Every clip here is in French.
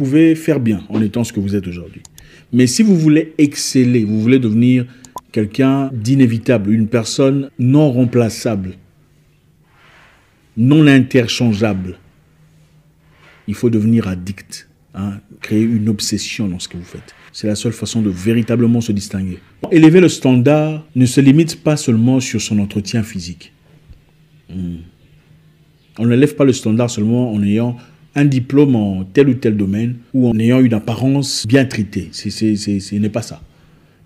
pouvez faire bien en étant ce que vous êtes aujourd'hui. Mais si vous voulez exceller, vous voulez devenir quelqu'un d'inévitable, une personne non remplaçable, non interchangeable, il faut devenir addict, hein, créer une obsession dans ce que vous faites. C'est la seule façon de véritablement se distinguer. Élever le standard ne se limite pas seulement sur son entretien physique. On n'élève pas le standard seulement en ayant un diplôme en tel ou tel domaine ou en ayant une apparence bien traitée. Ce n'est pas ça.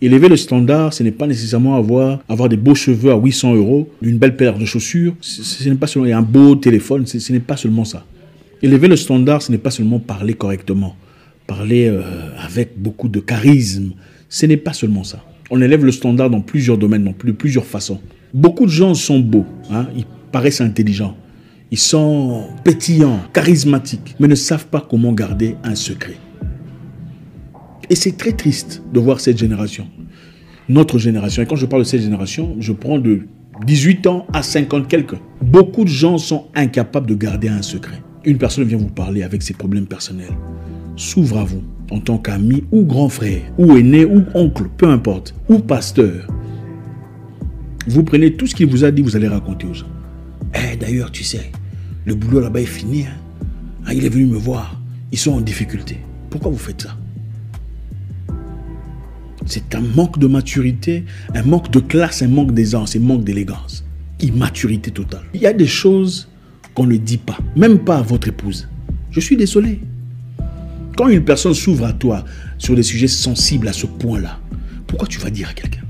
Élever le standard, ce n'est pas nécessairement avoir des beaux cheveux à 800 €, une belle paire de chaussures, ce n'est pas seulement un beau téléphone, ce n'est pas seulement ça. Élever le standard, ce n'est pas seulement parler correctement, parler avec beaucoup de charisme, ce n'est pas seulement ça. On élève le standard dans plusieurs domaines, de plusieurs façons. Beaucoup de gens sont beaux, hein, ils paraissent intelligents, ils sont pétillants, charismatiques, mais ne savent pas comment garder un secret. Et c'est très triste de voir cette génération, notre génération. Et quand je parle de cette génération, je prends de 18 ans à 50 quelques. Beaucoup de gens sont incapables de garder un secret. Une personne vient vous parler avec ses problèmes personnels. S'ouvre à vous en tant qu'ami ou grand frère, ou aîné, ou oncle, peu importe, ou pasteur. Vous prenez tout ce qu'il vous a dit, vous allez raconter aux gens. D'ailleurs, tu sais, le boulot là-bas est fini. Il est venu me voir. Ils sont en difficulté. Pourquoi vous faites ça? C'est un manque de maturité, un manque de classe, un manque d'aisance, un manque d'élégance. Immaturité totale. Il y a des choses qu'on ne dit pas, même pas à votre épouse. Je suis désolé. Quand une personne s'ouvre à toi sur des sujets sensibles à ce point-là, pourquoi tu vas dire à quelqu'un?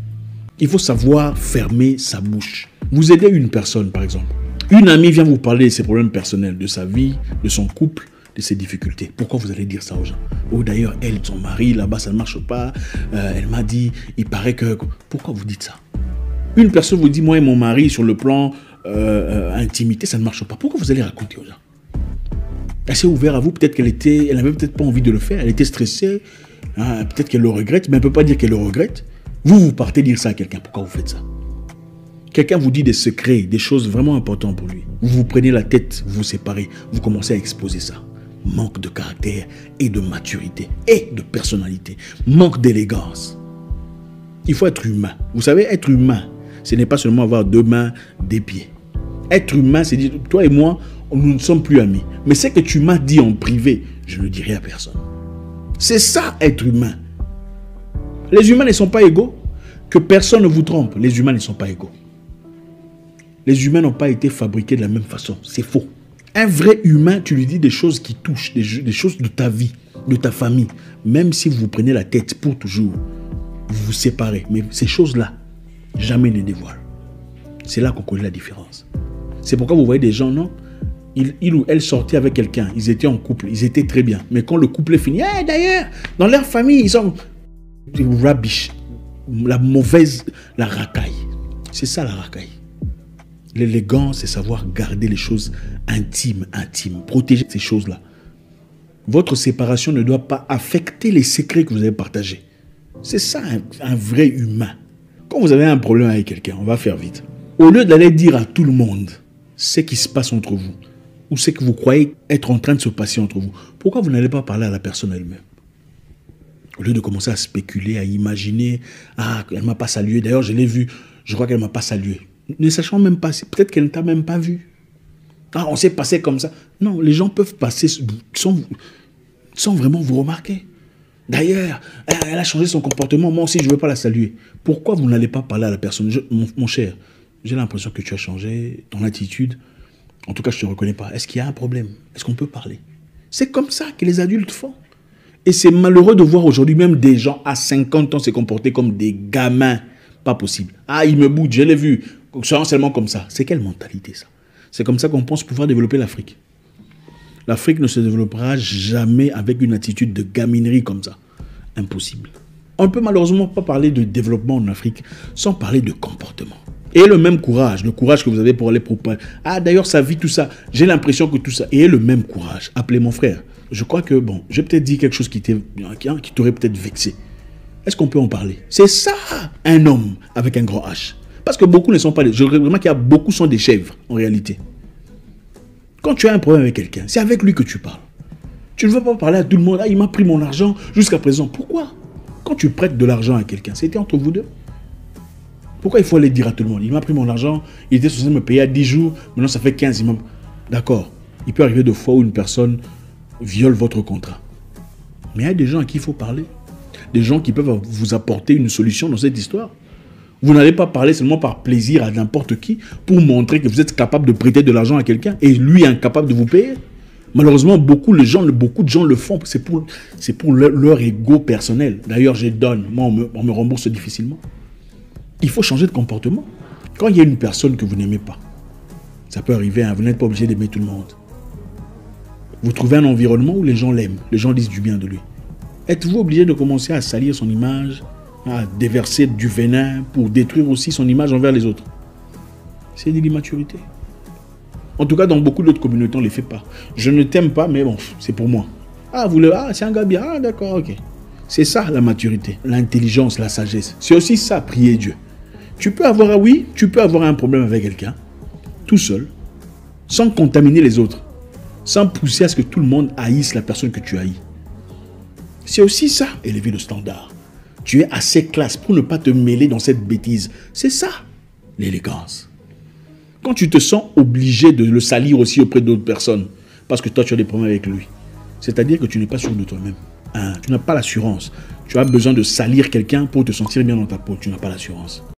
Il faut savoir fermer sa bouche. Vous aidez une personne, par exemple. Une amie vient vous parler de ses problèmes personnels, de sa vie, de son couple, de ses difficultés. Pourquoi vous allez dire ça aux gens? Oh, d'ailleurs, elle, son mari, là-bas, ça ne marche pas. Elle m'a dit, il paraît que... Pourquoi vous dites ça? Une personne vous dit, moi et mon mari, sur le plan intimité, ça ne marche pas. Pourquoi vous allez raconter aux gens? Elle s'est ouverte à vous, peut-être elle n'avait peut-être pas envie de le faire, elle était stressée, hein, peut-être qu'elle le regrette, mais elle ne peut pas dire qu'elle le regrette. Vous partez dire ça à quelqu'un, pourquoi vous faites ça? Quelqu'un vous dit des secrets, des choses vraiment importantes pour lui. Vous vous prenez la tête, vous vous séparez, vous commencez à exposer ça. Manque de caractère et de maturité et de personnalité. Manque d'élégance. Il faut être humain. Vous savez, être humain, ce n'est pas seulement avoir 2 mains, des pieds. Être humain, c'est dire, toi et moi, nous ne sommes plus amis. Mais ce que tu m'as dit en privé, je ne le dirai à personne. C'est ça, être humain. Les humains ne sont pas égaux. Que personne ne vous trompe. Les humains ne sont pas égaux. Les humains n'ont pas été fabriqués de la même façon. C'est faux. Un vrai humain, tu lui dis des choses qui touchent, des choses de ta vie, de ta famille. Même si vous vous prenez la tête pour toujours, vous vous séparez. Mais ces choses-là, jamais ne dévoilent. C'est là qu'on connaît la différence. C'est pourquoi vous voyez des gens, non? Il ou elle sortait avec quelqu'un. Ils étaient en couple. Ils étaient très bien. Mais quand le couple est fini, d'ailleurs, dans leur famille, ils sont... rubbish. La mauvaise, la racaille. C'est ça la racaille. L'élégance, c'est savoir garder les choses intimes, protéger ces choses-là. Votre séparation ne doit pas affecter les secrets que vous avez partagés. C'est ça un vrai humain. Quand vous avez un problème avec quelqu'un, on va faire vite. Au lieu d'aller dire à tout le monde ce qui se passe entre vous, ou ce que vous croyez être en train de se passer entre vous, pourquoi vous n'allez pas parler à la personne elle-même? Au lieu de commencer à spéculer, à imaginer, elle ne m'a pas salué, d'ailleurs je l'ai vu, je crois qu'elle ne m'a pas salué. Ne sachant même pas, peut-être qu'elle ne t'a même pas vu. On s'est passé comme ça. Non, les gens peuvent passer sans vraiment vous remarquer. D'ailleurs, elle a changé son comportement, moi aussi je ne veux pas la saluer. Pourquoi vous n'allez pas parler à la personne? Mon cher, j'ai l'impression que tu as changé ton attitude. En tout cas, je ne te reconnais pas. Est-ce qu'il y a un problème? Est-ce qu'on peut parler? C'est comme ça que les adultes font. Et c'est malheureux de voir aujourd'hui même des gens à 50 ans se comporter comme des gamins. Pas possible. Il me boude, je l'ai vu. Seulement comme ça. C'est quelle mentalité ça? C'est comme ça qu'on pense pouvoir développer l'Afrique. L'Afrique ne se développera jamais avec une attitude de gaminerie comme ça. Impossible. On ne peut malheureusement pas parler de développement en Afrique sans parler de comportement. Et le même courage, le courage que vous avez pour aller proposer. D'ailleurs, ça vit tout ça. J'ai l'impression que tout ça. Et le même courage. Appelez mon frère. Je crois que, j'ai peut-être dit quelque chose qui t'aurait peut-être vexé. Est-ce qu'on peut en parler? C'est ça, un homme avec un grand H. Parce que beaucoup ne sont pas... Je remarque qu'il y a beaucoup sont des chèvres, en réalité. Quand tu as un problème avec quelqu'un, c'est avec lui que tu parles. Tu ne veux pas parler à tout le monde. Ah, il m'a pris mon argent jusqu'à présent. Pourquoi? Quand tu prêtes de l'argent à quelqu'un, c'était entre vous deux. Pourquoi il faut aller dire à tout le monde? Il m'a pris mon argent, il était censé me payer à 10 jours, maintenant ça fait 15. D'accord. Il peut arriver de fois où une personne viole votre contrat. Mais il y a des gens à qui il faut parler. Des gens qui peuvent vous apporter une solution dans cette histoire. Vous n'allez pas parler seulement par plaisir à n'importe qui pour montrer que vous êtes capable de prêter de l'argent à quelqu'un et lui est incapable de vous payer. Malheureusement, beaucoup de gens le font. C'est pour leur ego personnel. D'ailleurs, je donne. Moi, on me rembourse difficilement. Il faut changer de comportement. Quand il y a une personne que vous n'aimez pas, ça peut arriver, hein, vous n'êtes pas obligé d'aimer tout le monde. Vous trouvez un environnement où les gens l'aiment, les gens disent du bien de lui. Êtes-vous obligé de commencer à salir son image, à déverser du venin pour détruire aussi son image envers les autres? C'est de l'immaturité. En tout cas, dans beaucoup d'autres communautés, on ne les fait pas. Je ne t'aime pas, mais bon, c'est pour moi. Ah, c'est un gars bien. Ah, d'accord, ok. C'est ça la maturité, l'intelligence, la sagesse. C'est aussi ça, prier Dieu. Tu peux avoir un problème avec quelqu'un, tout seul, sans contaminer les autres, sans pousser à ce que tout le monde haïsse la personne que tu haïs. C'est aussi ça, élever le standard. Tu es assez classe pour ne pas te mêler dans cette bêtise. C'est ça, l'élégance. Quand tu te sens obligé de le salir aussi auprès d'autres personnes, parce que toi tu as des problèmes avec lui, c'est-à-dire que tu n'es pas sûr de toi-même. Hein, tu n'as pas l'assurance. Tu as besoin de salir quelqu'un pour te sentir bien dans ta peau. Tu n'as pas l'assurance.